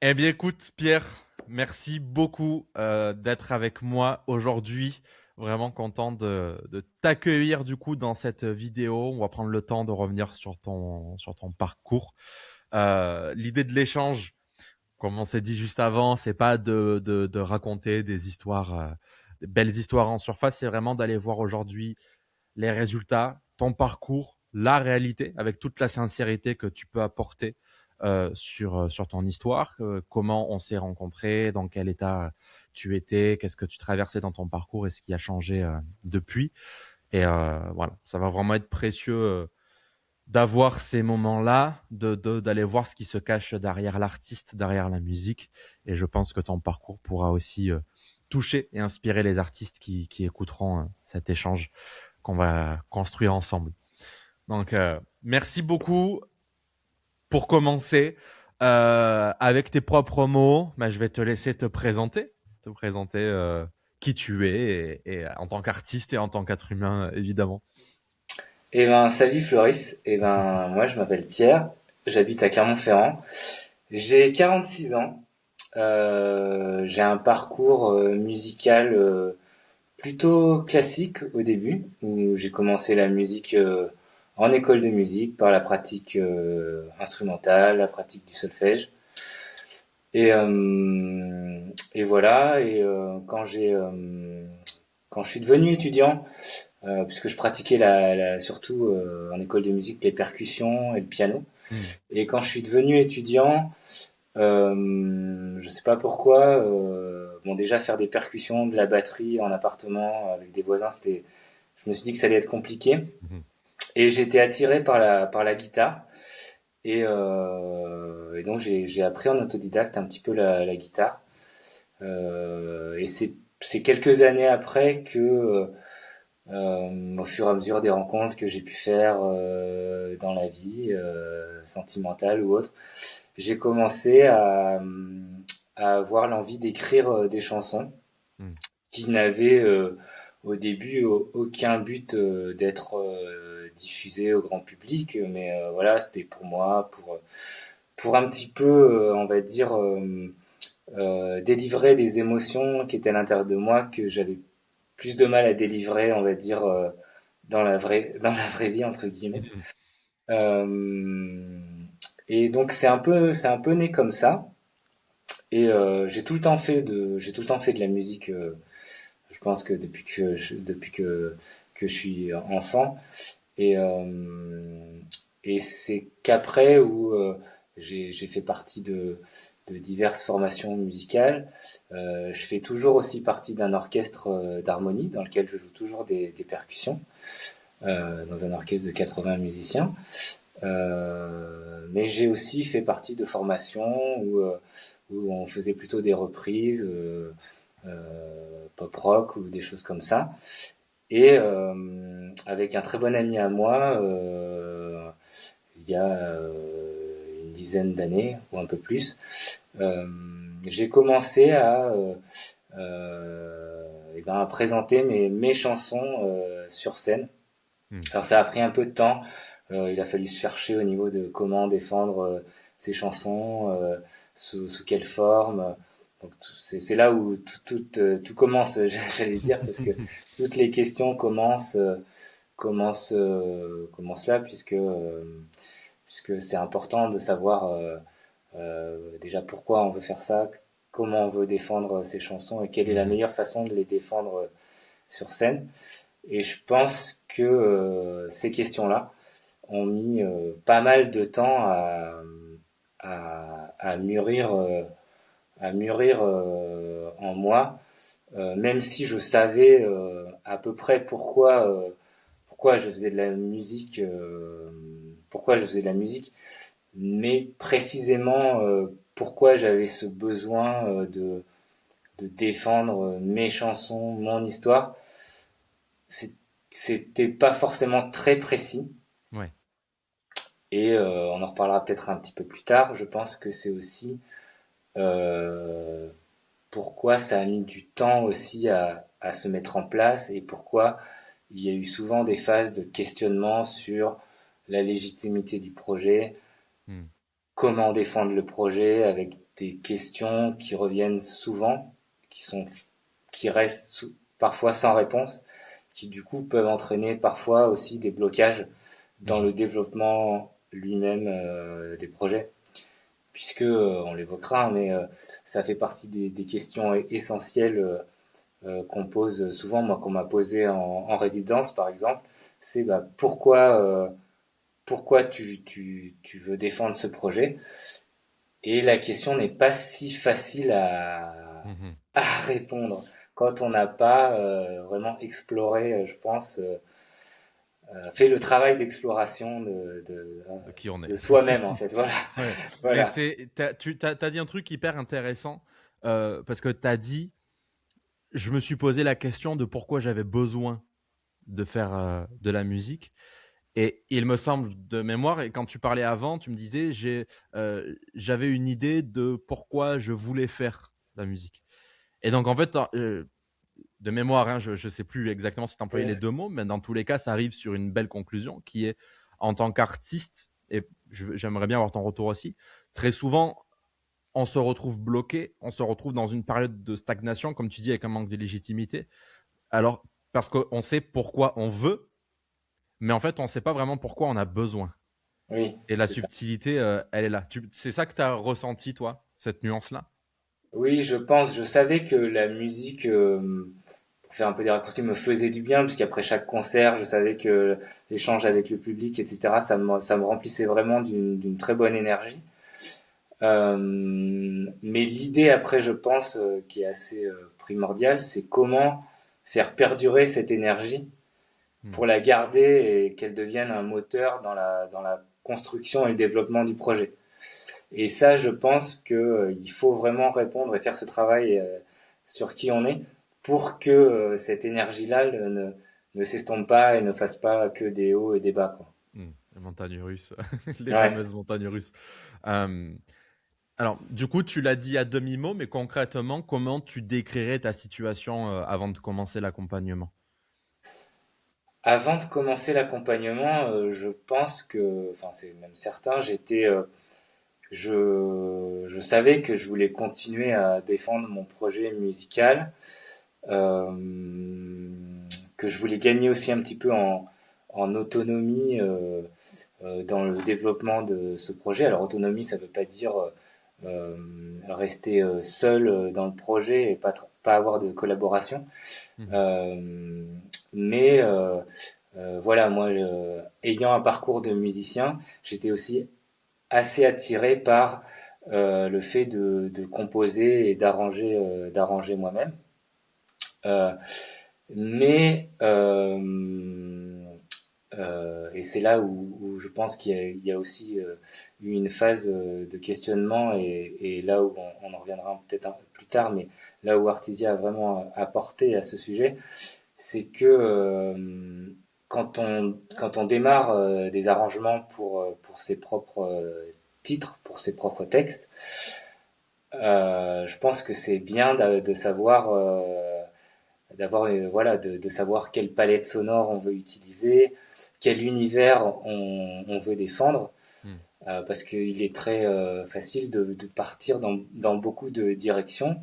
Eh bien, écoute, Pierre, merci beaucoup d'être avec moi aujourd'hui. Vraiment content de t'accueillir du coup dans cette vidéo. On va prendre le temps de revenir sur ton parcours. L'idée de l'échange, comme on s'est dit juste avant, c'est pas de raconter des histoires, des belles histoires en surface. C'est vraiment d'aller voir aujourd'hui les résultats, ton parcours, la réalité, avec toute la sincérité que tu peux apporter sur ton histoire, comment on s'est rencontrés, dans quel état tu étais, qu'est-ce que tu traversais dans ton parcours et ce qui a changé depuis. Et voilà, ça va vraiment être précieux d'avoir ces moments-là, d'aller voir ce qui se cache derrière l'artiste, derrière la musique. Et je pense que ton parcours pourra aussi toucher et inspirer les artistes qui écouteront cet échange qu'on va construire ensemble. Donc, merci beaucoup pour commencer. Avec tes propres mots, bah, je vais te laisser te présenter qui tu es et en tant qu'artiste et en tant qu'être humain, évidemment. Salut Floris. Moi, je m'appelle Pierre. J'habite à Clermont-Ferrand. J'ai 46 ans. J'ai un parcours musical plutôt classique au début, où j'ai commencé la musique en école de musique par la pratique instrumentale, la pratique du solfège. Et, euh, et voilà. Quand je suis devenu étudiant, puisque je pratiquais surtout en école de musique les percussions et le piano. Mm. Et quand je suis devenu étudiant, je sais pas pourquoi, bon déjà faire des percussions, de la batterie en appartement avec des voisins, je me suis dit que ça allait être compliqué. Mhm. Et j'étais attiré par la guitare. Et donc j'ai appris en autodidacte un petit peu la guitare. Et c'est quelques années après que au fur et à mesure des rencontres que j'ai pu faire dans la vie, sentimentale ou autre, j'ai commencé à avoir l'envie d'écrire des chansons Mm. qui n'avaient au début aucun but d'être diffusées au grand public, mais voilà, c'était pour moi, pour un petit peu, on va dire, délivrer des émotions qui étaient à l'intérieur de moi que j'avais plus de mal à délivrer, on va dire, dans la vraie vie entre guillemets. Mhm. Euh, et donc c'est un peu né comme ça. Et j'ai tout le temps fait de la musique. Je pense que depuis que je suis enfant. Et et c'est qu'après où j'ai fait partie de diverses formations musicales. Je fais toujours aussi partie d'un orchestre d'harmonie dans lequel je joue toujours des percussions dans un orchestre de 80 musiciens. Mais j'ai aussi fait partie de formations où on faisait plutôt des reprises pop rock ou des choses comme ça. Et avec un très bon ami à moi, il y a une dizaine d'années ou un peu plus, euh, j'ai commencé à présenter mes chansons sur scène. Mm. Alors ça a pris un peu de temps. Il a fallu se chercher au niveau de comment défendre ces chansons, sous quelle forme. Donc c'est là où tout commence, j'allais dire, parce que toutes les questions commencent là, puisque c'est important de savoir déjà pourquoi on veut faire ça, comment on veut défendre ces chansons et quelle est la Mhm. meilleure façon de les défendre sur scène. Et je pense que ces questions-là ont mis pas mal de temps à mûrir, en moi, même si je savais à peu près pourquoi je faisais de la musique, mais précisément pourquoi j'avais ce besoin de défendre mes chansons, mon histoire, c'est- c'était pas forcément très précis. Ouais. Et on en reparlera peut-être un petit peu plus tard. Je pense que c'est aussi euh, pourquoi ça a mis du temps aussi à se mettre en place et pourquoi il y a eu souvent des phases de questionnement sur la légitimité du projet, Mm. comment défendre le projet avec des questions qui reviennent souvent, qui sont, qui restent parfois sans réponse, qui du coup peuvent entraîner parfois aussi des blocages dans Mhm. le développement lui-même des projets. Puisque, on l'évoquera, hein, mais ça fait partie des questions essentielles qu'on pose souvent, moi qu'on m'a posé en résidence par exemple, c'est bah, pourquoi tu veux défendre ce projet. Et la question n'est pas si facile Mhm. à répondre quand on n'a pas vraiment exploré, je pense, fait le travail d'exploration De qui on est. de soi-même en fait. Voilà, Ouais. Mais voilà. t'as dit un truc hyper intéressant parce que t'as dit, je me suis posé la question de pourquoi j'avais besoin de faire de la musique. Et il me semble de mémoire, et quand tu parlais avant, tu me disais, j'avais une idée de pourquoi je voulais faire de la musique. Et donc en fait, de mémoire, hein, je ne sais plus exactement si tu employais les Ouais. deux mots, mais dans tous les cas, ça arrive sur une belle conclusion qui est, en tant qu'artiste, et j'aimerais bien avoir ton retour aussi, très souvent, on se retrouve bloqué, on se retrouve dans une période de stagnation, comme tu dis, avec un manque de légitimité. Alors, parce qu'on sait pourquoi on veut, mais en fait, on ne sait pas vraiment pourquoi on a besoin. Oui, Et la c'est ça. subtilité, elle est là. C'est ça que tu as ressenti, toi, cette nuance-là? Oui, je pense, je savais que la musique, pour faire un peu des raccourcis, me faisait du bien, puisqu'après chaque concert, je savais que l'échange avec le public, etc., ça me remplissait vraiment d'une très bonne énergie. Mais l'idée après, je pense, qui est assez primordiale, c'est comment faire perdurer cette énergie Hmm. pour la garder et qu'elle devienne un moteur dans la construction et le développement du projet. Et ça, je pense que il faut vraiment répondre et faire ce travail sur qui on est pour que cette énergie-là ne s'estompe pas et ne fasse pas que des hauts et des bas, quoi. Les montagnes russes, les Ouais. fameuses montagnes russes. Euh, alors, du coup, tu l'as dit à demi-mot, mais concrètement, comment tu décrirais ta situation avant de commencer l'accompagnement? Avant de commencer l'accompagnement, je pense que, enfin c'est même certain, je savais que je voulais continuer à défendre mon projet musical, euh, que je voulais gagner aussi un petit peu en autonomie dans le développement de ce projet. Alors autonomie, ça veut pas dire rester seul dans le projet et pas avoir de collaboration. Mhm. Euh, mais voilà, moi, ayant un parcours de musicien, j'étais aussi assez attiré par le fait de composer et d'arranger moi-même. Euh, mais et c'est là où je pense il y a aussi eu une phase de questionnement et là où on en reviendra peut-être un peu plus tard, mais là où Artesia a vraiment apporté à ce sujet, c'est que quand on démarre des arrangements pour ses propres titres, pour ses propres textes, je pense que c'est bien de savoir d'avoir voilà de savoir quelle palette sonore on veut utiliser, quel univers on veut défendre, Mhm. parce qu'il est très facile de partir dans beaucoup de directions.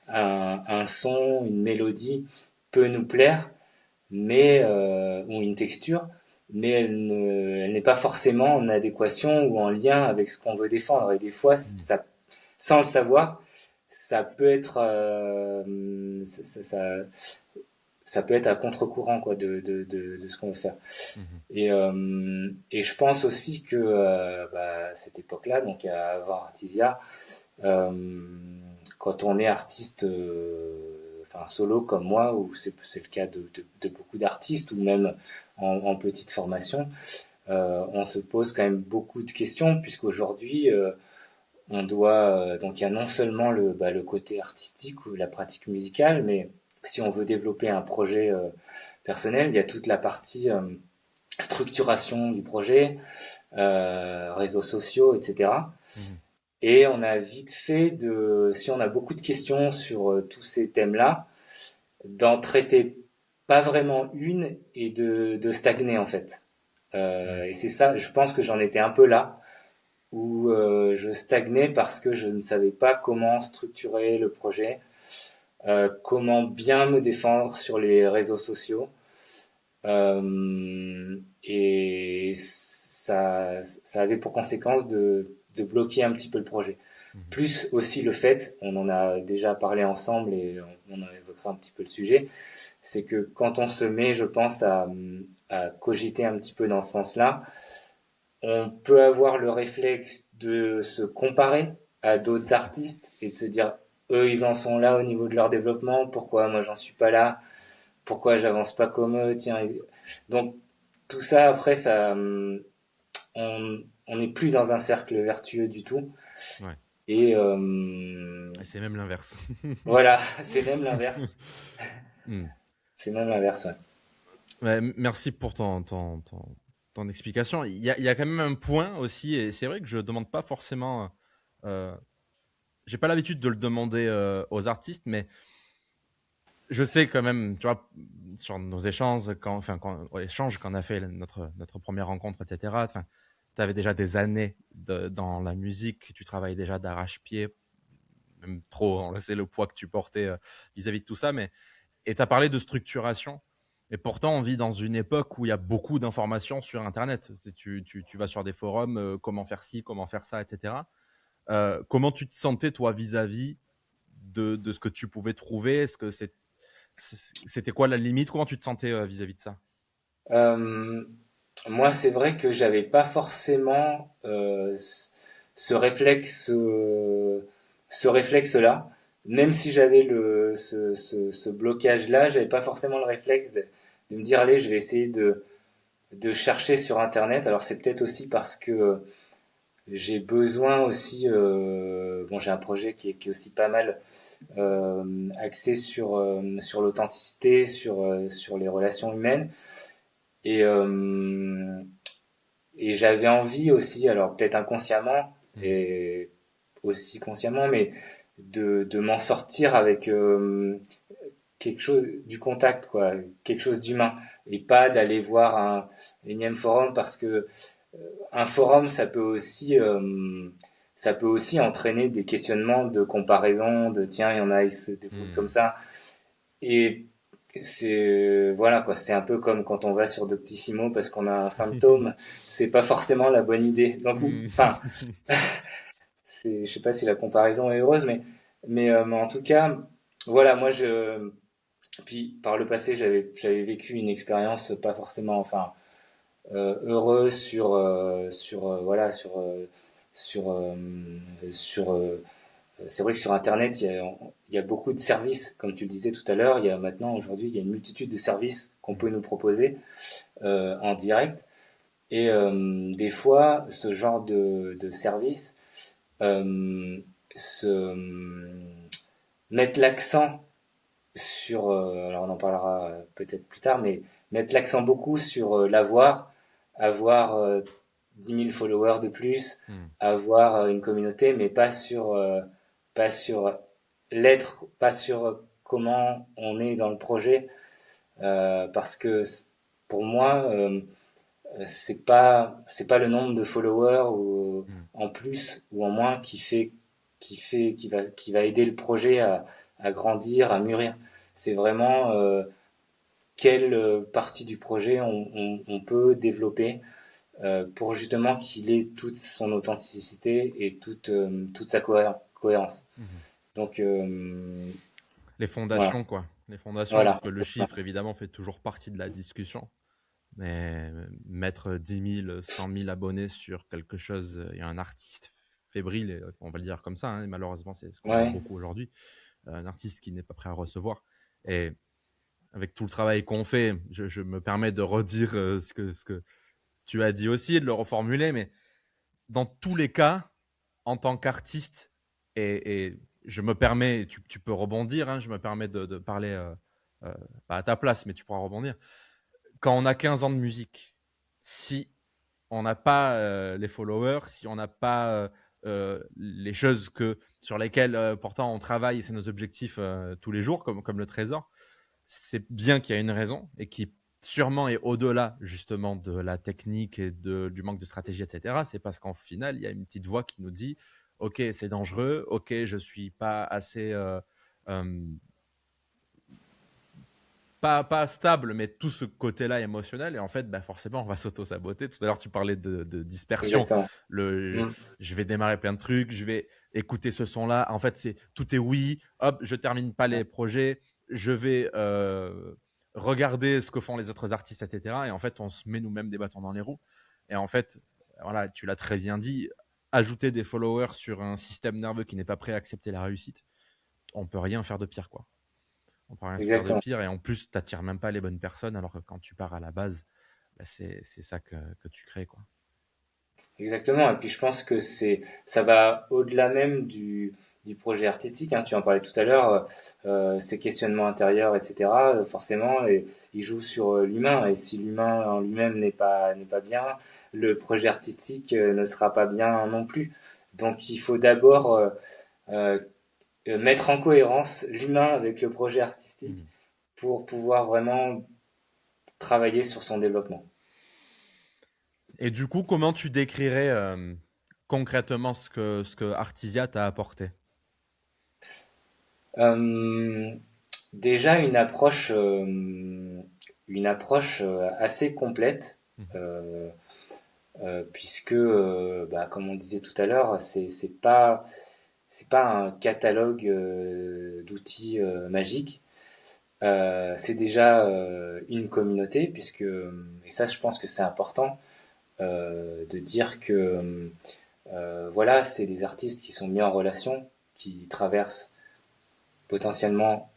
Un son, une mélodie peut nous plaire, mais ou une texture, mais elle n'est pas forcément en adéquation ou en lien avec ce qu'on veut défendre. Et des fois, Mhm. ça, sans le savoir, ça peut être ça peut être à contre-courant quoi de ce qu'on veut faire. Mhm. Et je pense aussi que bah, à cette époque-là, donc avant Artisia, euh, quand on est artiste, enfin solo comme moi, ou c'est le cas de beaucoup d'artistes, ou même en petite formation, on se pose quand même beaucoup de questions, puisqu'aujourd'hui, on doit, donc il y a non seulement le côté artistique ou la pratique musicale, mais si on veut développer un projet personnel, il y a toute la partie structuration du projet, réseaux sociaux, etc. Mhm. Et on a vite fait si on a beaucoup de questions sur tous ces thèmes-là, d'en traiter pas vraiment une et de stagner en fait. Mhm. Et c'est ça, je pense que j'en étais un peu là, où je stagnais parce que je ne savais pas comment structurer le projet, comment bien me défendre sur les réseaux sociaux. Et ça avait pour conséquence de bloquer un petit peu le projet. Mhm. Plus aussi le fait, on en a déjà parlé ensemble et on en évoquera un petit peu le sujet, c'est que quand on se met, je pense, à cogiter un petit peu dans ce sens-là, on peut avoir le réflexe de se comparer à d'autres artistes et de se dire, eux, ils en sont là au niveau de leur développement, pourquoi moi j'en suis pas là, pourquoi j'avance pas comme eux, tiens. Donc, tout ça, après, on n'est plus dans un cercle vertueux du tout. Ouais. Et Et c'est même l'inverse. voilà, c'est même l'inverse. Hmm. C'est même l'inverse, ouais. Ouais, merci pour ton explication. Il y a quand même un point aussi, et c'est vrai que je demande pas forcément. Euh, j'ai pas l'habitude de le demander aux artistes, mais je sais quand même, tu vois, sur nos échanges, échanges qu'on a fait, notre première rencontre, etc. Enfin, tu avais déjà des années dans la musique, tu travailles déjà d'arrache-pied, même trop, on le sait, le poids que tu portais vis-à-vis de tout ça, mais et tu as parlé de structuration. Et pourtant, on vit dans une époque où il y a beaucoup d'informations sur Internet. Tu vas sur des forums, comment faire ci, comment faire ça, etc. Comment tu te sentais, toi, vis-à-vis de ce que tu pouvais trouver? Est-ce que c'était quoi la limite? Comment tu te sentais vis-à-vis de ça? Euh, Moi, c'est vrai que j'avais pas forcément ce réflexe-là. Même si j'avais ce blocage-là, j'avais pas forcément le réflexe de me dire, allez, je vais essayer de chercher sur Internet. Alors, c'est peut-être aussi parce que j'ai besoin aussi, bon, j'ai un projet qui est aussi pas mal axé sur l'authenticité, sur les relations humaines. Et, euh, et j'avais envie aussi, alors peut-être inconsciemment Mhm. et aussi consciemment, mais de m'en sortir avec quelque chose du contact, quoi, quelque chose d'humain, et pas d'aller voir un énième forum parce que un forum, ça peut aussi entraîner des questionnements de comparaison, de tiens, il y en a, ils se débrouillent comme Mhm. ça, et c'est voilà quoi, c'est un peu comme quand on va sur Doctissimo parce qu'on a un symptôme, c'est pas forcément la bonne idée. Donc enfin, Mhm. je sais pas si la comparaison est heureuse, mais en tout cas, voilà, moi je puis par le passé j'avais vécu une expérience pas forcément heureuse voilà sur sur c'est vrai que sur Internet, il y a beaucoup de services, comme tu le disais tout à l'heure. Il y a maintenant, aujourd'hui, il y a une multitude de services qu'on peut nous proposer en direct. Et des fois, ce genre de services euh, se mettent l'accent sur, alors on en parlera peut-être plus tard, mais mettre l'accent beaucoup sur avoir 10 000 followers de plus, Mhm. avoir une communauté, mais pas sur l'être, pas sur comment on est dans le projet, parce que pour moi, c'est pas le nombre de followers ou Mhm. en plus ou en moins qui va aider le projet à grandir, à mûrir. C'est vraiment quelle partie du projet on peut développer pour justement qu'il ait toute son authenticité et toute sa cohérence. Mhm. Donc Les voilà, fondations, quoi. Les fondations, voilà, parce que le chiffre, évidemment, fait toujours partie de la discussion. Mais mettre 10 000, 100 000 abonnés sur quelque chose, il y a un artiste fébrile, on va le dire comme ça, hein, et malheureusement, c'est ce qu'on voit ouais, beaucoup aujourd'hui, un artiste qui n'est pas prêt à recevoir. Et avec tout le travail qu'on fait, je me permets de redire ce que tu as dit aussi, et de le reformuler, mais dans tous les cas, en tant qu'artiste, et je me permets, tu peux rebondir, hein, je me permets de parler, euh, pas à ta place, mais tu pourras rebondir. Quand on a 15 ans de musique, si on n'a pas les followers, si on n'a pas les choses sur lesquelles pourtant on travaille, et c'est nos objectifs tous les jours, comme le trésor, c'est bien qu'il y a une raison et qui sûrement et au-delà justement de la technique et du manque de stratégie, etc., c'est parce qu'en final, il y a une petite voix qui nous dit, OK, c'est dangereux, OK, je suis pas assez euh, pas stable, mais tout ce côté-là émotionnel. Et en fait, bah, forcément, on va s'auto-saboter. Tout à l'heure, tu parlais de dispersion. Exactement. Le, Mm. je vais démarrer plein de trucs, je vais écouter ce son-là. En fait, tout est oui. Hop, je termine pas les projets. Je vais regarder ce que font les autres artistes, etc. Et en fait, on se met nous-mêmes des bâtons dans les roues. Et en fait, voilà, tu l'as très bien dit. Ajouter des followers sur un système nerveux qui n'est pas prêt à accepter la réussite, on peut rien faire de pire, quoi. On peut rien faire de Exactement. pire et en plus, tu n'attires même pas les bonnes personnes alors que quand tu pars à la base, bah, c'est ça que tu crées, quoi. Exactement. Et puis je pense que ça va au-delà même du projet artistique, hein. Tu en parlais tout à l'heure, ces questionnements intérieurs, etc. Forcément, ils jouent sur l'humain. Et si l'humain en lui-même n'est pas bien, le projet artistique ne sera pas bien non plus. Donc il faut d'abord euh, mettre en cohérence l'humain avec le projet artistique Mhm. pour pouvoir vraiment travailler sur son développement. Et du coup, comment tu décrirais concrètement ce que Artisia t'a apporté? Euh, Déjà une approche assez complète, Mhm. euh, puisque, bah, comme on disait tout à l'heure, c'est pas un catalogue d'outils magiques. C'est déjà une communauté, puisque et ça, je pense que c'est important de dire que voilà, c'est des artistes qui sont mis en relation, qui traversent potentiellement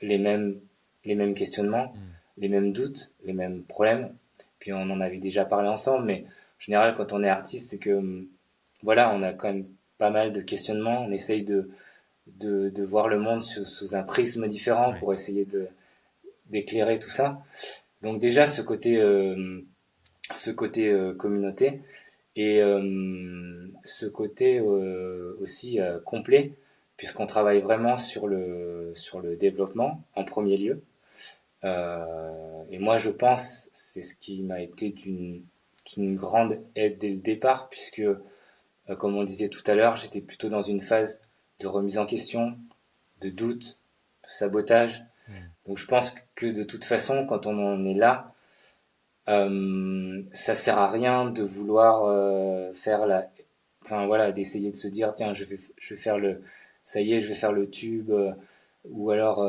les mêmes, les mêmes questionnements, Mhm. les mêmes doutes, les mêmes problèmes. Puis on en avait déjà parlé ensemble, mais en général, quand on est artiste, c'est que voilà, on a quand même pas mal de questionnements. On essaye de voir le monde sous un prisme différent Ouais. pour essayer d'éclairer tout ça. Donc déjà ce côté communauté et ce côté aussi complet, puisqu'on travaille vraiment sur le développement en premier lieu. Et moi, je pense, c'est ce qui m'a été d'une grande aide dès le départ, puisque, comme on disait tout à l'heure, j'étais plutôt dans une phase de remise en question, de doute, de sabotage. Mhm. Donc, je pense que de toute façon, quand on en est là, ça sert à rien de vouloir faire enfin voilà, d'essayer de se dire, tiens, je vais faire ça y est, je vais faire le tube, ou alors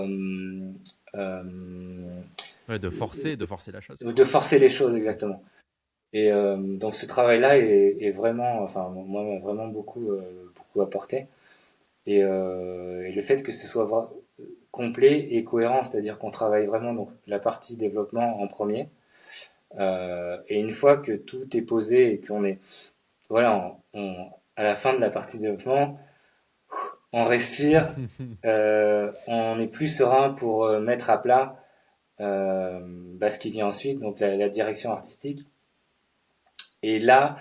euh, Ouais, de forcer la chose, quoi. de forcer les choses Mhm. exactement. Et donc ce travail-là est vraiment, enfin moi m'a vraiment beaucoup apporté. Et le fait que ce soit complet et cohérent, c'est-à-dire qu'on travaille vraiment donc la partie développement en premier. Et une fois que tout est posé et qu'on est voilà, à la fin de la partie développement, on respire, on est plus serein pour mettre à plat bah, ce qui vient ensuite, donc la direction artistique. Et là,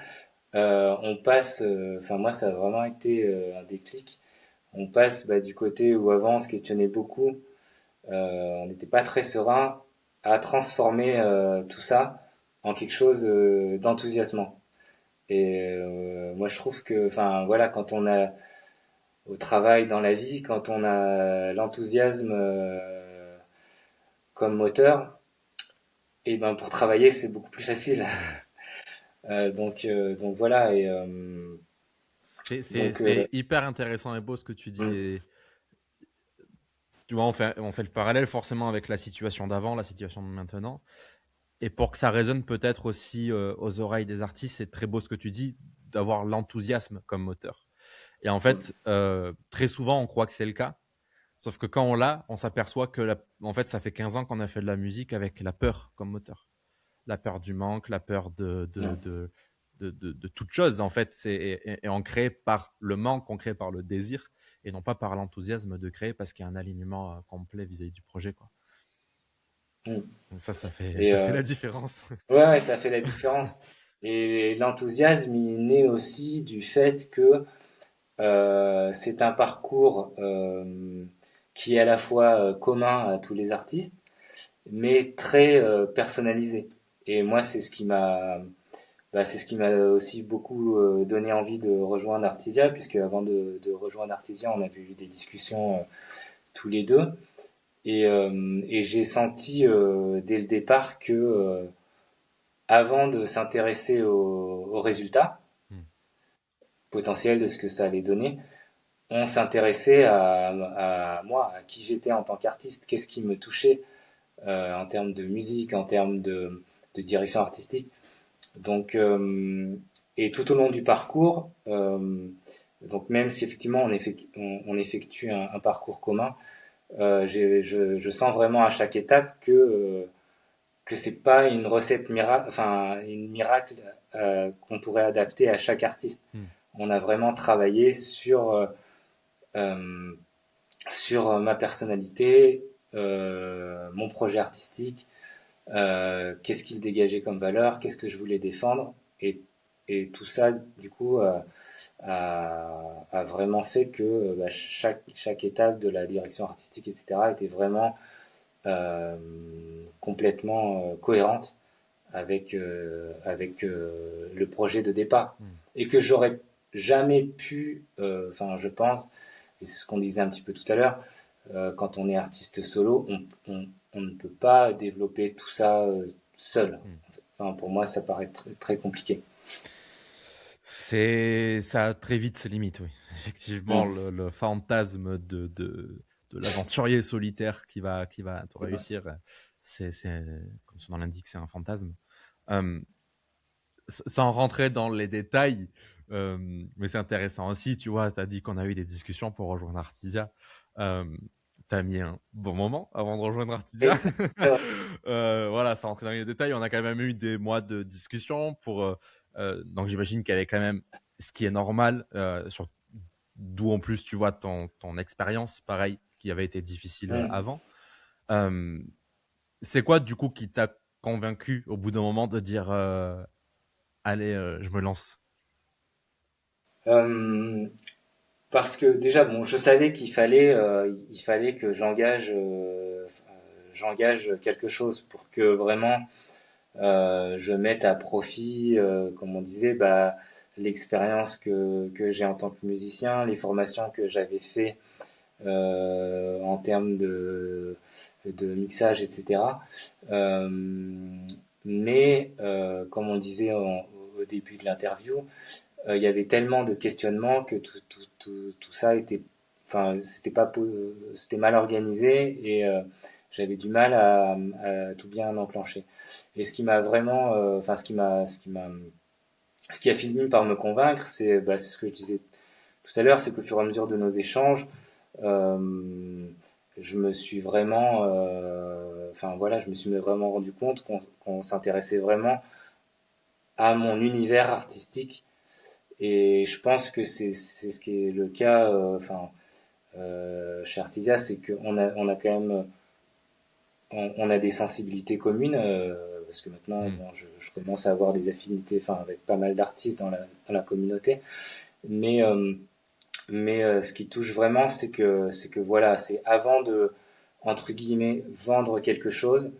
on passe, enfin moi ça a vraiment été un déclic. On passe bah, du côté où avant on se questionnait beaucoup, on n'était pas très serein, à transformer tout ça en quelque chose d'enthousiasmant. Et moi je trouve que, enfin voilà, quand on a au travail, dans la vie, quand on a l'enthousiasme comme moteur, et ben pour travailler c'est beaucoup plus facile. Mhm. Donc voilà et donc C'est hyper intéressant et beau ce que tu dis. mm, Et tu vois, on fait le parallèle forcément avec la situation d'avant, la situation de maintenant. Et pour que ça résonne peut-être aussi aux oreilles des artistes, c'est très beau ce que tu dis, d'avoir l'enthousiasme comme moteur. Et en mm, fait, très souvent, on croit que c'est le cas. Sauf que quand on l'a, on s'aperçoit que en fait, ça fait 15 ans qu'on a fait de la musique avec la peur comme moteur. La peur du manque, la peur mm. de toute chose, en fait. Et on crée par le manque, on crée par le désir, et non pas par l'enthousiasme de créer parce qu'il y a un alignement complet vis-à-vis du projet, quoi. Mm. Donc Et ça fait la différence. ouais, ça fait la différence. Et l'enthousiasme, il naît aussi du fait que c'est un parcours qui est à la fois commun à tous les artistes mais très personnalisé. Et moi, c'est ce qui m'a aussi beaucoup donné envie de rejoindre Artesia, puisque avant de rejoindre Artesia, on avait eu des discussions tous les deux. Et j'ai senti dès le départ que avant de s'intéresser aux résultats Hmm. potentiels de ce que ça allait donner, on s'intéressait à moi, à qui j'étais en tant qu'artiste, qu'est-ce qui me touchait en termes de musique, en termes de direction artistique. Donc, et tout au long du parcours, donc même si effectivement on effectue un parcours commun, je sens vraiment à chaque étape que c'est pas une recette miracle, enfin une miracle qu'on pourrait adapter à chaque artiste. Hmm. On a vraiment travaillé euh, sur ma personnalité, mon projet artistique, qu'est-ce qu'il dégageait comme valeur, qu'est-ce que je voulais défendre, et tout ça, du coup, a vraiment fait que bah, chaque étape de la direction artistique, etc., était vraiment euh, complètement cohérente avec le projet de départ. Hmm. Et que j'aurais jamais pu, enfin, je pense, et c'est ce qu'on disait un petit peu tout à l'heure, quand on est artiste solo, on ne peut pas développer tout ça seul. Hmm. Enfin, pour moi, ça paraît très, très compliqué. Ça a très vite ses limites, oui. Effectivement, Mm. le fantasme de l'aventurier solitaire qui va tout réussir, comme son nom l'indique, c'est un fantasme. Euh, Sans rentrer dans les détails, mais c'est intéressant aussi, tu vois, tu as dit qu'on a eu des discussions pour rejoindre Artisia. Euh, tu as mis un bon moment avant de rejoindre Artisia. Et, euh, Voilà, sans rentrer dans les détails, on a quand même eu des mois de discussion donc j'imagine qu'il y avait quand même ce qui est normal, d'où en plus tu vois ton expérience, pareil, qui avait été difficile mm. avant. Euh, c'est quoi du coup qui t'a convaincu au bout d'un moment de dire allez, je me lance. Euh, Parce que déjà, bon, je savais il fallait que j'engage quelque chose pour que vraiment je mette à profit, comme on disait, bah, l'expérience que j'ai en tant que musicien, les formations que j'avais fait en termes de mixage, etc. Euh, mais comme on disait au début de l'interview, il y avait tellement de questionnements que tout ça était, enfin, c'était mal organisé et j'avais du mal à tout bien enclencher. Et ce qui m'a vraiment, enfin, ce qui a fini par me convaincre, c'est ce que je disais tout à l'heure, c'est qu'au fur et à mesure de nos échanges, euh, je me suis vraiment, enfin voilà, je me suis vraiment rendu compte qu'on s'intéressait vraiment à mon univers artistique. Et je pense que c'est ce qui est le cas, enfin, chez Artisia, c'est on a quand même, on a des sensibilités communes, parce que maintenant, Hmm. bon, je commence à avoir des affinités, enfin, avec pas mal d'artistes dans la communauté. Mais, ce qui touche vraiment, c'est que voilà, c'est avant de, entre guillemets, vendre quelque chose,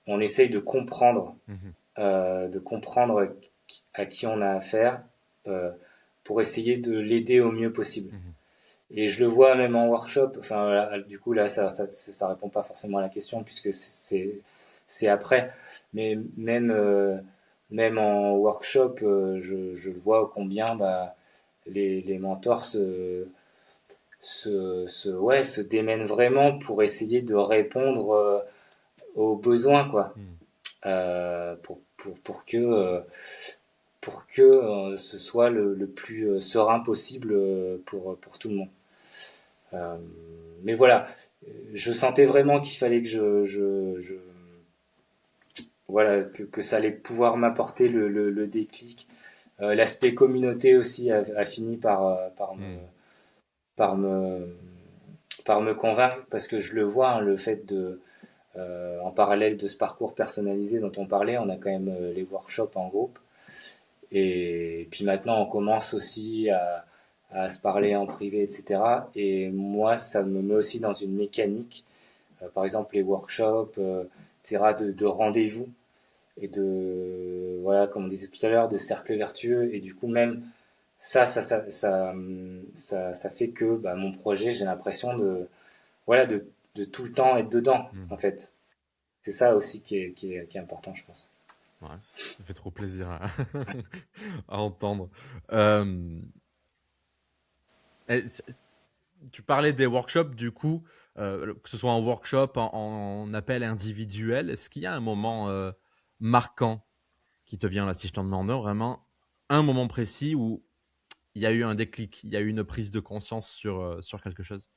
on essaye Mhm. de comprendre à qui on a affaire, euh, pour essayer de l'aider au mieux possible. Mhm. Et je le vois même en workshop. Enfin, là, du coup, là, ça répond pas forcément à la question puisque c'est après. Mais même en workshop, je le vois combien bah, les mentors ouais, se démènent vraiment pour essayer de répondre aux besoins, quoi. Mhm. Pour que ce soit le plus serein possible pour tout le monde. Euh, mais voilà, je sentais vraiment qu'il fallait que voilà, que ça allait pouvoir m'apporter le déclic. L'aspect communauté aussi a fini Mhm. par me, par me convaincre parce que je le vois, hein, le fait de, en parallèle de ce parcours personnalisé dont on parlait, on a quand même les workshops en groupe. Et puis maintenant, on commence aussi à se parler en privé, etc. Et moi, ça me met aussi dans une mécanique. Par exemple, les workshops, de rendez-vous et de, voilà, comme on disait tout à l'heure, de cercle vertueux. Et du coup, même ça fait que bah, mon projet, j'ai l'impression voilà, de tout le temps être dedans, Hmm. en fait. C'est ça aussi qui est important, je pense. Ouais, ça fait trop plaisir à, à entendre. Euh, et tu parlais des workshops, du coup, que ce soit en workshop, en appel individuel. Est-ce qu'il y a un moment marquant qui te vient là, si je t'en demande un, vraiment un moment précis où il y a eu un déclic, il y a eu une prise de conscience sur quelque chose?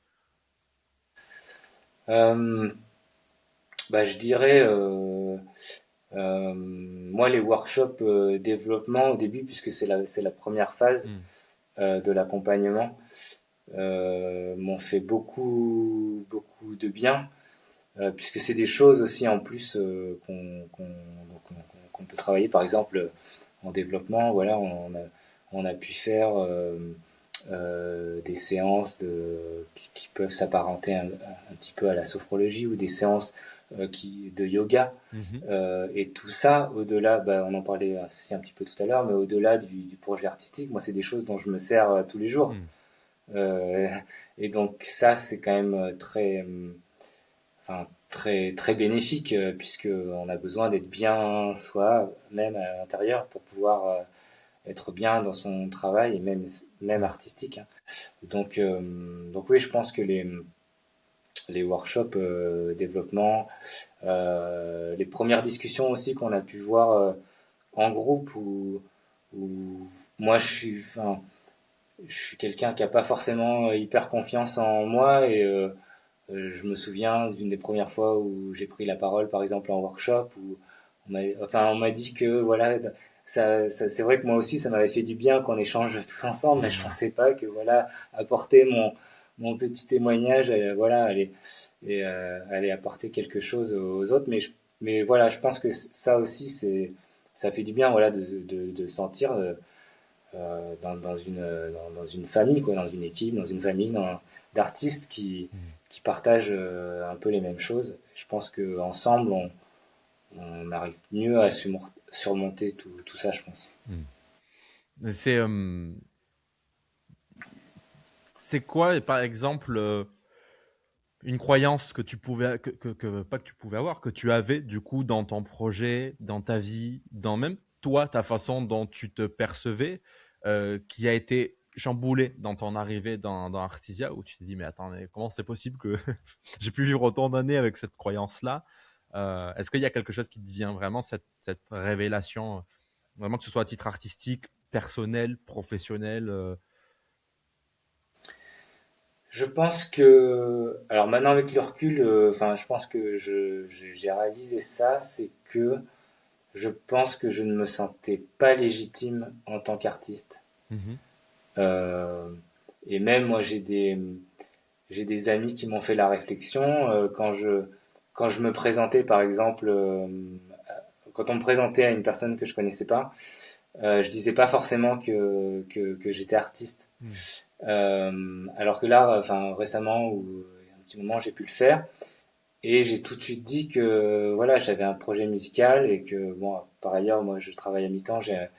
Euh, Bah, je dirais, moi, les workshops développement au début, puisque c'est la première phase Hmm. de l'accompagnement, m'ont fait beaucoup de bien, puisque c'est des choses aussi en plus qu'on peut travailler. Par exemple, en développement, voilà, on a pu faire des séances qui peuvent s'apparenter un petit peu à la sophrologie ou des séances de yoga. Mhm. Et tout ça, au-delà, bah, on en parlait aussi un petit peu tout à l'heure, mais au-delà du projet artistique, moi, c'est des choses dont je me sers tous les jours. Hmm. Euh, et donc ça, c'est quand même très bénéfique, puisque on a besoin d'être bien soi-même à l'intérieur pour pouvoir être bien dans son travail et même Hmm. artistique, hein. Donc oui, je pense que les workshops développement, les premières discussions aussi qu'on a pu voir en groupe où moi je suis quelqu'un qui a pas forcément hyper confiance en moi et je me souviens d'une des premières fois où j'ai pris la parole, par exemple en workshop, où on m'a dit que voilà, c'est vrai que moi aussi ça m'avait fait du bien qu'on échange tous ensemble, mais je Hmm. pensais pas que voilà, apporter mon petit témoignage, voilà, aller apporter quelque chose aux autres. Mais voilà, je pense que ça aussi ça fait du bien, voilà, de sentir dans une famille, quoi, dans une équipe, dans une famille d'artistes Hmm. qui partagent un peu les mêmes choses. Je pense qu'ensemble, on arrive mieux à surmonter tout ça, je pense. Hmm. C'est c'est quoi, par exemple, une croyance que tu pouvais, pas que tu pouvais avoir, que tu avais du coup dans ton projet, dans ta vie, dans même toi, ta façon dont tu te percevais, qui a été chamboulée dans ton arrivée dans Artisia, où tu t'es dit, mais attends, mais comment c'est possible que j'ai pu vivre autant d'années avec cette croyance-là? Est-ce qu'il y a quelque chose qui te vient vraiment, cette révélation, vraiment que ce soit à titre artistique, personnel, professionnel? Je pense que, alors maintenant avec le recul, enfin, je pense que j'ai réalisé ça, c'est que je pense que je ne me sentais pas légitime en tant qu'artiste. Mhm. Euh, et même moi, j'ai des amis qui m'ont fait la réflexion quand je me présentais, par exemple, quand on me présentait à une personne que je connaissais pas, je disais pas forcément que j'étais artiste. Mhm. Alors que là, enfin récemment ou il y a un petit moment, j'ai pu le faire et j'ai tout de suite dit que voilà, j'avais un projet musical et que bon, par ailleurs, moi, je travaille à mi-temps, j'ai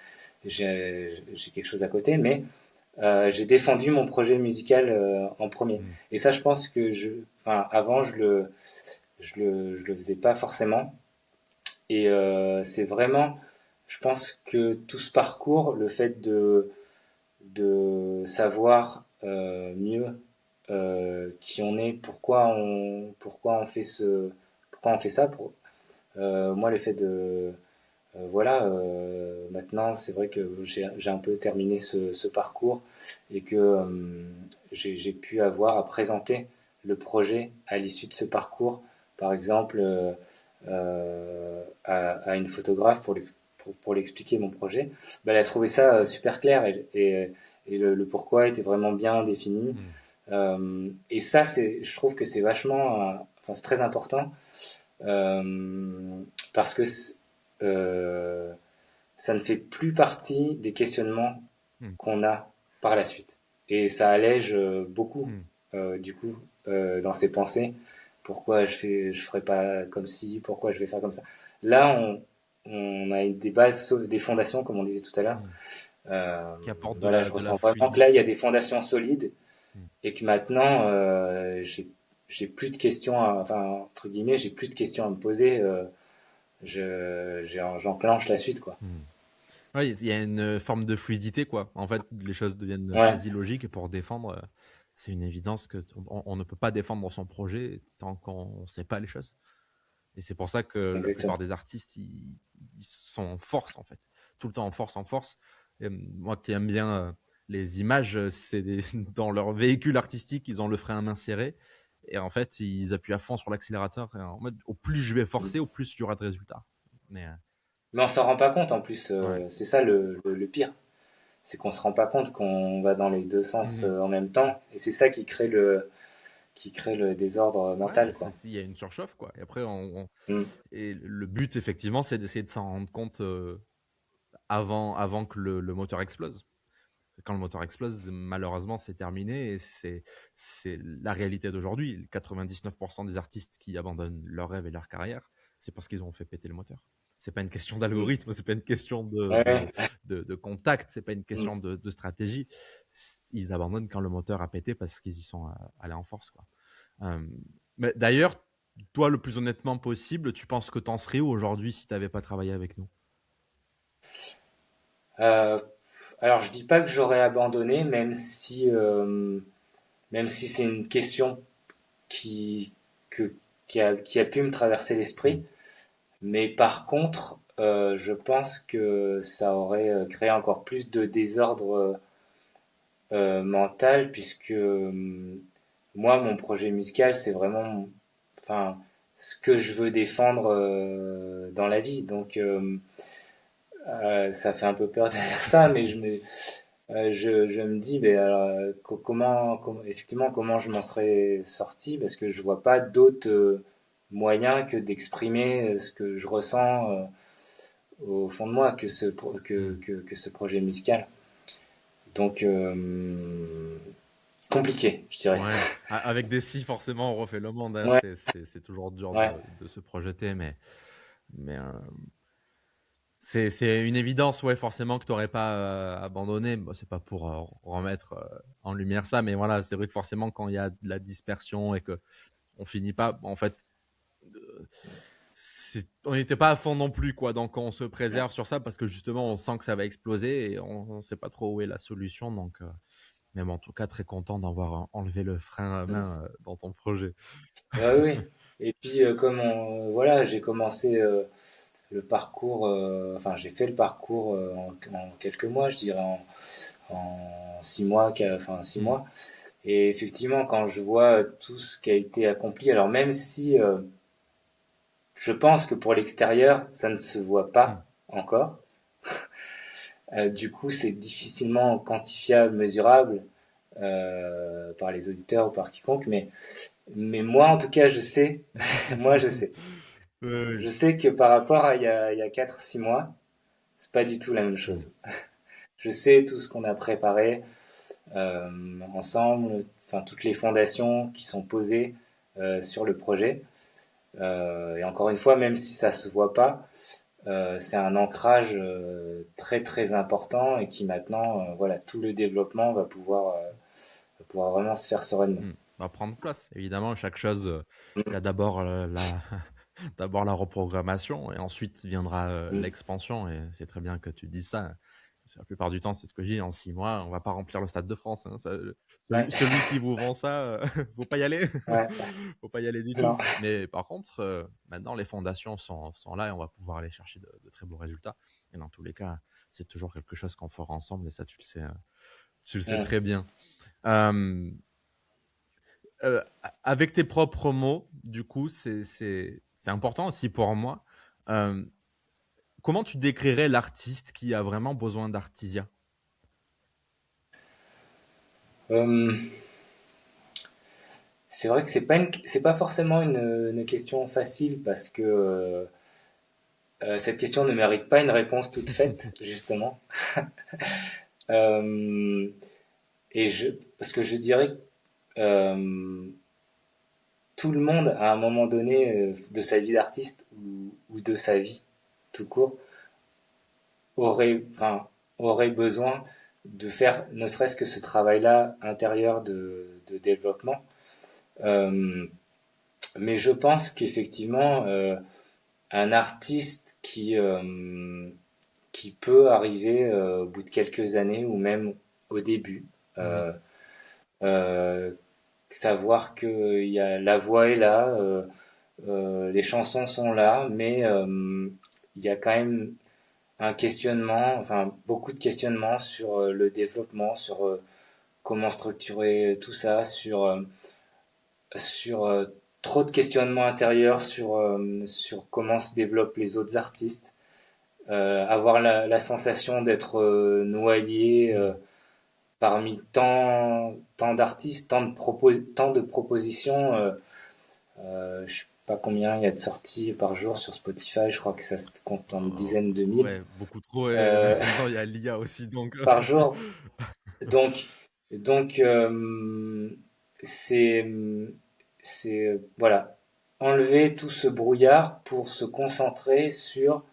quelque chose à côté, mais j'ai défendu mon projet musical en premier. Mhm. Et ça, je pense que enfin, avant, je le faisais pas forcément. Et c'est vraiment, je pense que tout ce parcours, le fait de savoir mieux qui on est, pourquoi on fait ça. Moi, le fait voilà, maintenant, c'est vrai que j'ai un peu terminé ce parcours et que j'ai pu avoir à présenter le projet à l'issue de ce parcours, par exemple, à une photographe pour l'expliquer mon projet. Bah, elle a trouvé ça super clair et le pourquoi était vraiment bien défini. Mhm. Et ça, je trouve que c'est vachement, enfin, c'est très important parce que euh, ça ne fait plus partie des questionnements Mhm. qu'on a par la suite. Et ça allège beaucoup, Mhm. du coup, dans ses pensées. pourquoi je ferais pas comme ci, pourquoi je vais faire comme ça. Là, on a des bases, des fondations, comme on disait tout à l'heure. Mm. Euh, Qui apporte voilà, je de la ressens vraiment que là, il y a fluidité. des fondations solides Mm. et que maintenant, j'ai plus de questions, enfin, entre guillemets, j'ai plus de questions à me poser. J'enclenche la suite, quoi. Mm. Ouais, il y a une forme de fluidité, quoi. En fait, les choses deviennent Ouais, quasi logiques et pour défendre, c'est une évidence que on ne peut pas défendre son projet tant qu'on ne sait pas les choses. Et c'est pour ça que la exactement. plupart des artistes, ils sont en force, en fait. Tout le temps en force, en force. Et moi qui aime bien les images, dans leur véhicule artistique, ils ont le frein à main serré. Et en fait, ils appuient à fond sur l'accélérateur. Et en mode, au plus je vais Mm. forcer, au plus il y aura de résultats. Mais Mais on s'en rend pas compte en plus. ouais. C'est ça le pire. C'est qu'on se rend pas compte qu'on va dans les deux sens Mhm. en même temps. Et c'est ça qui crée le désordre Ouais, mental, quoi. il y a une surchauffe, quoi. Et après, Mm. et le but, effectivement, c'est d'essayer de s'en rendre compte avant que le moteur explose. Quand le moteur explose, malheureusement, c'est terminé et c'est la réalité d'aujourd'hui. 99% des artistes qui abandonnent leur rêve et leur carrière, c'est parce qu'ils ont fait péter le moteur. C'est pas une question Mm. d'algorithme, c'est pas une question Ouais. de contact, c'est pas une Mm. question de stratégie. Ils abandonnent quand le moteur a pété parce qu'ils y sont allés en force, quoi. Euh, mais d'ailleurs, toi, le plus honnêtement possible, tu penses que t'en serais où aujourd'hui si t'avais pas travaillé avec nous? Euh, alors je dis pas que j'aurais abandonné, même si c'est une question qui, que, qui a pu me traverser Mm. l'esprit. Mais par contre, je pense que ça aurait créé encore plus de désordre mental, puisque moi, mon projet musical, c'est vraiment, enfin, ce que je veux défendre dans la vie. Donc, ça fait un peu peur de dire ça, mais je me dis, mais alors, effectivement, comment je m'en serais sorti, parce que je vois pas d'autres moyens que d'exprimer ce que je ressens au fond de moi Mm. que ce projet musical. Donc, compliqué, je dirais. Ouais, avec des si, forcément, on refait le monde, hein. Ouais, C'est toujours dur ouais, de se projeter, mais c'est une évidence, ouais, forcément, que tu n'aurais pas abandonné. Bon, c'est pas pour remettre en lumière ça, mais voilà, c'est vrai que forcément, quand il y a de la dispersion et que on finit pas, bon, en fait, euh, on n'était pas à fond non plus, quoi. Donc, on se préserve sur ça parce que justement, on sent que ça va exploser et on ne sait pas trop où est la solution. Donc, mais bon, en tout cas, très content d'avoir enlevé le frein à main dans ton projet. ouais, oui. Et puis, voilà, j'ai commencé le parcours, enfin, j'ai fait le parcours en quelques mois, je dirais en 6 mois, enfin, six Mm, mois. Et effectivement, quand je vois tout ce qui a été accompli, alors même si je pense que pour l'extérieur, ça ne se voit mm. pas encore, du coup, c'est difficilement quantifiable, mesurable par les auditeurs ou par quiconque, mais moi, en tout cas, je sais, moi, je sais. Ouais, ouais. Je sais que par rapport à il y a 4 6 mois, c'est pas du tout la même Mm. chose. Je sais tout ce qu'on a préparé ensemble, enfin toutes les fondations qui sont posées sur le projet. Et encore une fois, même si ça se voit pas, c'est un ancrage très très important et qui maintenant, voilà, tout le développement va pouvoir vraiment se faire sereinement. Mm. Va prendre place. Évidemment, chaque chose, il y Mm, a d'abord d'abord la reprogrammation et ensuite viendra mm. l'expansion. Et c'est très bien que tu dises ça. Parce que la plupart du temps, c'est ce que je dis. En 6 mois, on va pas remplir le Stade de France, hein. Ouais, Celui qui vous vend ça, faut pas y aller. ouais, Faut pas y aller du non, tout. Mais par contre, maintenant, les fondations sont là et on va pouvoir aller chercher de très beaux résultats. Et dans tous les cas, c'est toujours quelque chose qu'on fera ensemble et ça, tu le sais mm. très bien. Euh, avec tes propres mots, du coup, c'est important aussi pour moi. Euh, Comment tu décrirais l'artiste qui a vraiment besoin d'artisia? Euh, c'est vrai que c'est pas forcément une question facile parce que cette question ne mérite pas une réponse toute faite, justement. Euh, parce que je dirais, euh, tout le monde, à un moment donné de sa vie d'artiste ou de sa vie tout court, enfin, aurait besoin de faire ne serait-ce que ce travail-là intérieur de développement. Euh, mais je pense qu'effectivement, un artiste qui peut arriver au bout de quelques années ou même au début, Mhm. euh, euh, savoir que la voix est là, les chansons sont là, mais il y a quand même un questionnement, enfin beaucoup de questionnements sur le développement, sur comment structurer tout ça, sur trop de questionnements intérieurs sur comment se développent les autres artistes, avoir la sensation d'être noyé Mhm. parmi tant d'artistes, tant de propositions. Je sais pas combien il y a de sorties par jour sur Spotify, je crois que ça se compte en dizaines de mille Ouais, beaucoup trop. Et euh, maintenant, il y a l'IA aussi. Donc, par jour. Donc, donc, c'est, voilà, enlever tout ce brouillard pour se concentrer sur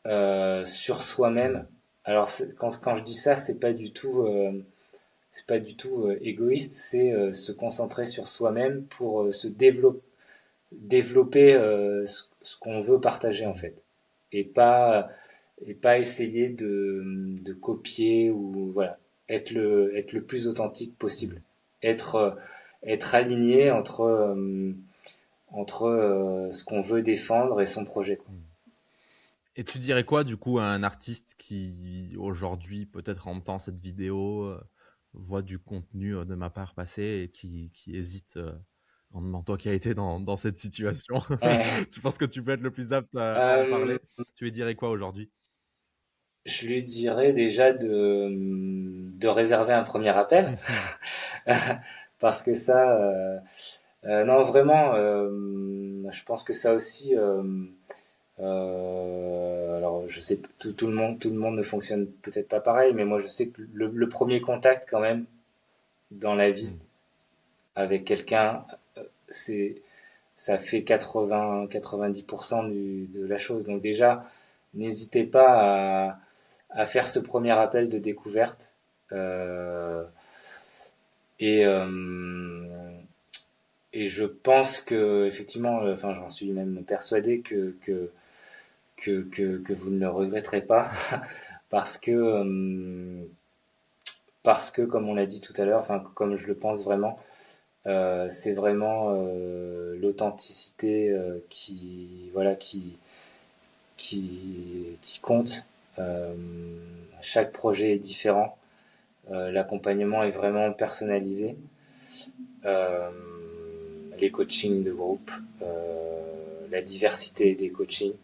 soi-même. Mhm. Alors, quand je dis ça, c'est pas du tout égoïste, c'est se concentrer sur soi-même pour développer ce qu'on veut partager en Mhm. fait, et pas essayer de copier ou voilà, être le plus authentique possible, Mhm. être être aligné entre ce qu'on veut défendre et son projet quoi. Mhm. Et tu dirais quoi, du coup, à un artiste qui, aujourd'hui, peut-être entend cette vidéo, voit du contenu de ma part passer et qui hésite, en toi qui as été dans cette situation, Ouais. tu penses que tu peux être le plus apte à en Euh, parler? Tu lui dirais quoi aujourd'hui? je lui dirais déjà de réserver un premier appel parce que ça non vraiment je pense que ça aussi alors, je sais, tout le monde ne fonctionne peut-être pas pareil, mais moi, je sais que le premier contact, quand même, dans la vie, Mhm. avec quelqu'un, c'est, ça fait 90% de la chose. Donc, déjà, n'hésitez pas à faire ce premier appel de découverte. Euh, et, euh, et je pense que, effectivement, enfin, j'en suis même persuadé que vous ne le regretterez pas parce que parce que comme on l'a dit tout à l'heure, enfin comme je le pense vraiment, c'est vraiment l'authenticité qui voilà qui compte. Euh, Chaque projet est différent. L'accompagnement est vraiment personnalisé. Euh, les coachings de groupe, la diversité des coachings.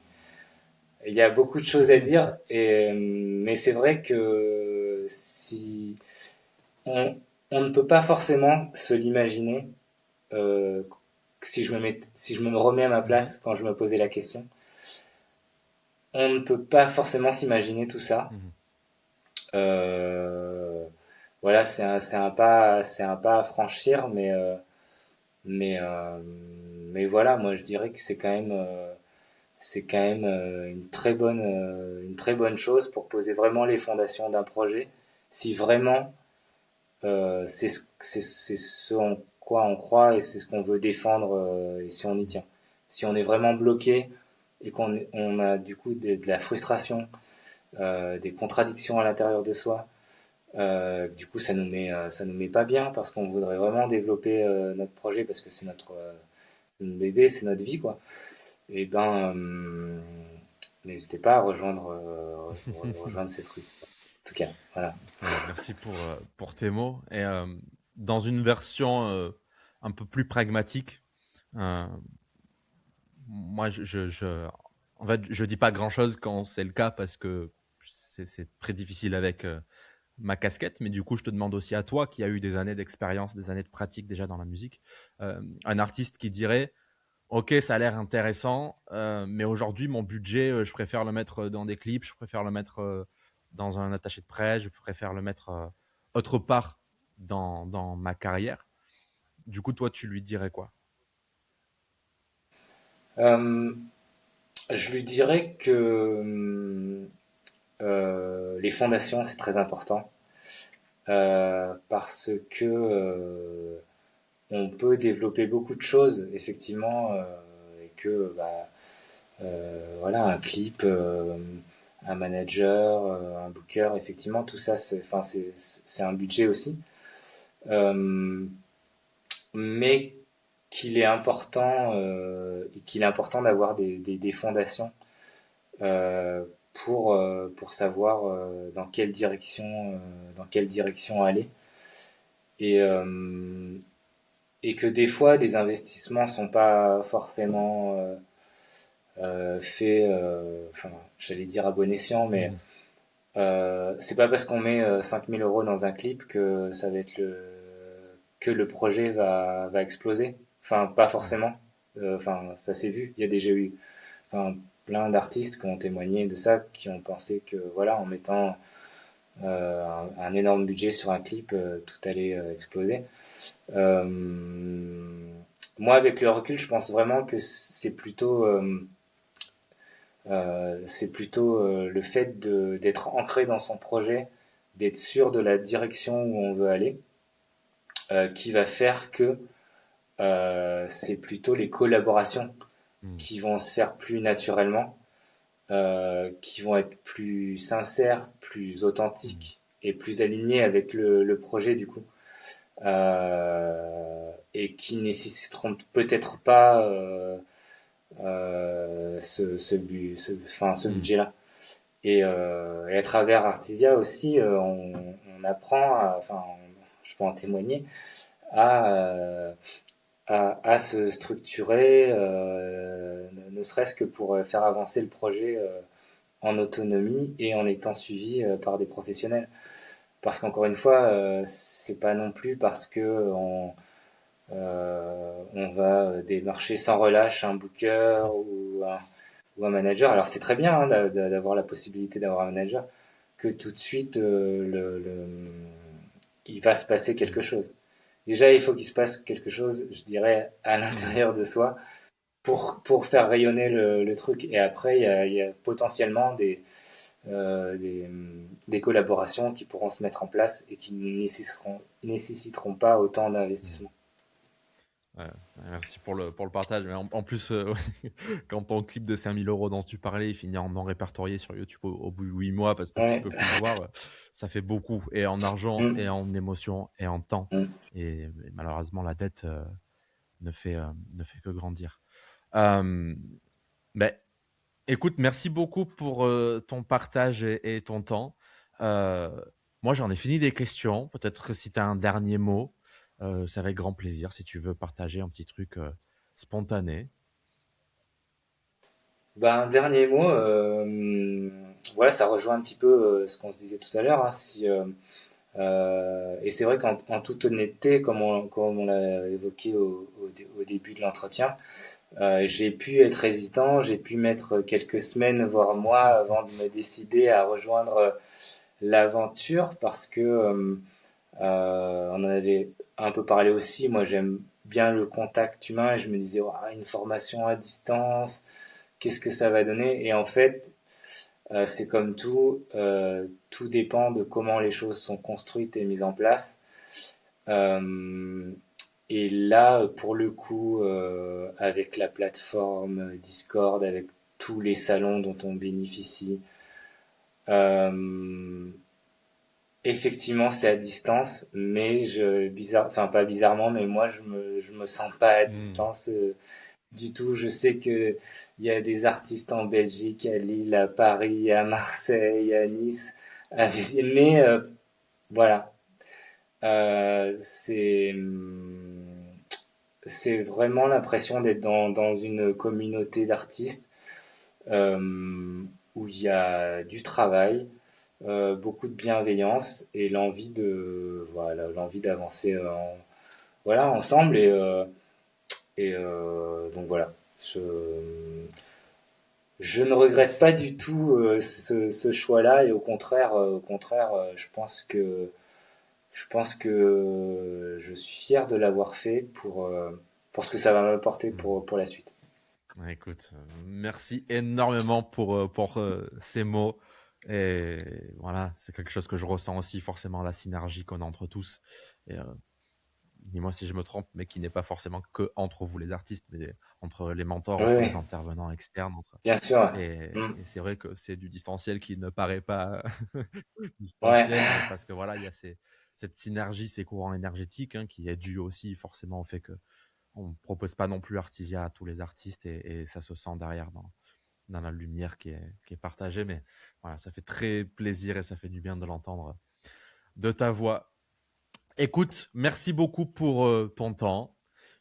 Il y a beaucoup de choses à dire, mais c'est vrai que si on, on ne peut pas forcément se l'imaginer, euh, si je me remets à ma Mhm. place quand je me posais la question, on ne peut pas forcément s'imaginer tout ça. Mhm. Euh, voilà, c'est un pas à franchir, mais mais voilà, moi je dirais que c'est quand même une très bonne chose pour poser vraiment les fondations d'un projet. Si vraiment c'est ce en quoi on croit et c'est ce qu'on veut défendre et si on y tient. Si on est vraiment bloqué et on a du coup de la frustration, des contradictions à l'intérieur de soi, du coup ça nous met pas bien parce qu'on voudrait vraiment développer notre projet parce que c'est notre bébé, c'est notre vie quoi. Et ben n'hésitez pas à rejoindre ces trucs. En tout cas, voilà. Ouais, merci pour tes mots. Et dans une version un peu plus pragmatique, euh, moi, en fait, je dis pas grand-chose quand c'est le cas parce que c'est très difficile avec ma casquette. Mais du coup, je te demande aussi à toi qui a eu des années d'expérience, des années de pratique déjà dans la musique, un artiste qui dirait, OK, ça a l'air intéressant, mais aujourd'hui, mon budget, je préfère le mettre dans des clips, je préfère le mettre dans un attaché de presse, je préfère le mettre autre part dans ma carrière. Du coup, toi, tu lui dirais quoi? Euh, je lui dirais que les fondations, c'est très important parce que on peut développer beaucoup de choses, effectivement, et que bah, voilà, un clip, un manager, un booker, effectivement, tout ça, enfin, c'est un budget aussi. Euh, mais qu'il est important d'avoir des fondations pour savoir dans quelle direction aller. Et, euh, et que des fois, des investissements sont pas forcément faits, enfin, j'allais dire à bon escient, mais Mhm. c'est pas parce qu'on met 5000 euros dans un clip que ça va être que le projet va exploser. Enfin, pas Ouais. forcément. Enfin, ça s'est vu. Il y a déjà eu enfin, plein d'artistes qui ont témoigné de ça, qui ont pensé que voilà, en mettant un énorme budget sur un clip, tout allait exploser. Euh, Moi, avec le recul, je pense vraiment que c'est plutôt le fait d'être ancré dans son projet, d'être sûr de la direction où on veut aller, qui va faire que c'est plutôt les collaborations Mhm. qui vont se faire plus naturellement, qui vont être plus sincères, plus Mhm. authentiques et plus alignées avec le projet du coup. Et qui nécessiteront peut-être pas ce Mhm. budget-là. Et à travers Artisia aussi, on apprend, enfin, je peux en témoigner, à, euh, à se structurer, ne serait-ce que pour faire avancer le projet en autonomie et en étant suivi par des professionnels. Parce qu'encore une fois, c'est pas non plus parce que on va démarcher sans relâche un booker ou un manager. Alors c'est très bien hein, d'avoir la possibilité d'avoir un manager, que tout de suite il va se passer quelque Mhm. chose. Déjà, il faut qu'il se passe quelque chose, je dirais, à Mhm. l'intérieur de soi pour faire rayonner le truc. Et après, il y a potentiellement des collaborations qui pourront se mettre en place et qui ne nécessiteront pas autant Mhm. d'investissement. Ouais, merci pour le partage. Mais en plus, quand ton clip de 5 000 € dont tu parlais, il finit en non répertorié sur YouTube au bout de 8 mois parce que tu Ouais. peux plus le voir, ça fait beaucoup, et en argent, et Mm, en émotion, et en temps. mm. Et malheureusement, la dette ne fait, ne fait que grandir. Euh, ben, écoute, merci beaucoup pour ton partage et ton temps. Euh, Moi, j'en ai fini des questions. Peut-être que si tu as un dernier mot, c'est avec grand plaisir si tu veux partager un petit truc spontané. Ben, un dernier mot, voilà, ça rejoint un petit peu ce qu'on se disait tout à l'heure. Hein, et c'est vrai qu'en toute honnêteté, comme on l'a évoqué au début de l'entretien, j'ai pu être hésitant, j'ai pu mettre quelques semaines, voire mois, avant de me décider à rejoindre l'aventure parce que on en avait un peu parlé aussi. Moi, j'aime bien le contact humain et je me disais, ouah, une formation à distance, qu'est-ce que ça va donner? Et en fait, c'est comme tout, tout dépend de comment les choses sont construites et mises en place. Euh, et là, pour le coup, avec la plateforme Discord, avec tous les salons dont on bénéficie, euh, effectivement, c'est à distance, mais enfin pas bizarrement, mais moi je me sens pas à Hmm. distance du tout. Je sais que il y a des artistes en Belgique, à Lille, à Paris, à Marseille, à Nice, mais voilà, Euh, c'est c'est vraiment l'impression d'être dans une communauté d'artistes où il y a du travail, beaucoup de bienveillance et l'envie d'avancer voilà ensemble et donc voilà. Je, je ne regrette pas du tout ce choix-là et au contraire, je pense que je suis fier de l'avoir fait pour ce que ça va m'apporter Hmm. pour la suite. Écoute, merci énormément pour ces mots. Et voilà, c'est quelque chose que je ressens aussi, forcément, la synergie qu'on a entre tous. Et dis-moi si je me trompe, mais qui n'est pas forcément que entre vous les artistes, mais entre les mentors, Oui, entre oui, les intervenants externes. bien sûr. Et, Ouais. et c'est vrai que c'est du distanciel qui ne paraît pas Ouais. distanciel, mais parce que voilà, il y a cette synergie, ces courants énergétiques, hein, qui est dû aussi forcément au fait que on propose pas non plus Artisia à tous les artistes et ça se sent derrière dans la lumière qui est partagée. Mais voilà, ça fait très plaisir et ça fait du bien de l'entendre de ta voix. Écoute, merci beaucoup pour ton temps.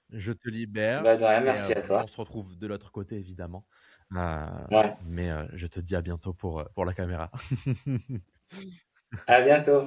Je te libère Bah, de rien, et merci à toi. on se retrouve de l'autre côté, évidemment. Euh, Ouais. mais je te dis à bientôt pour la caméra. À bientôt.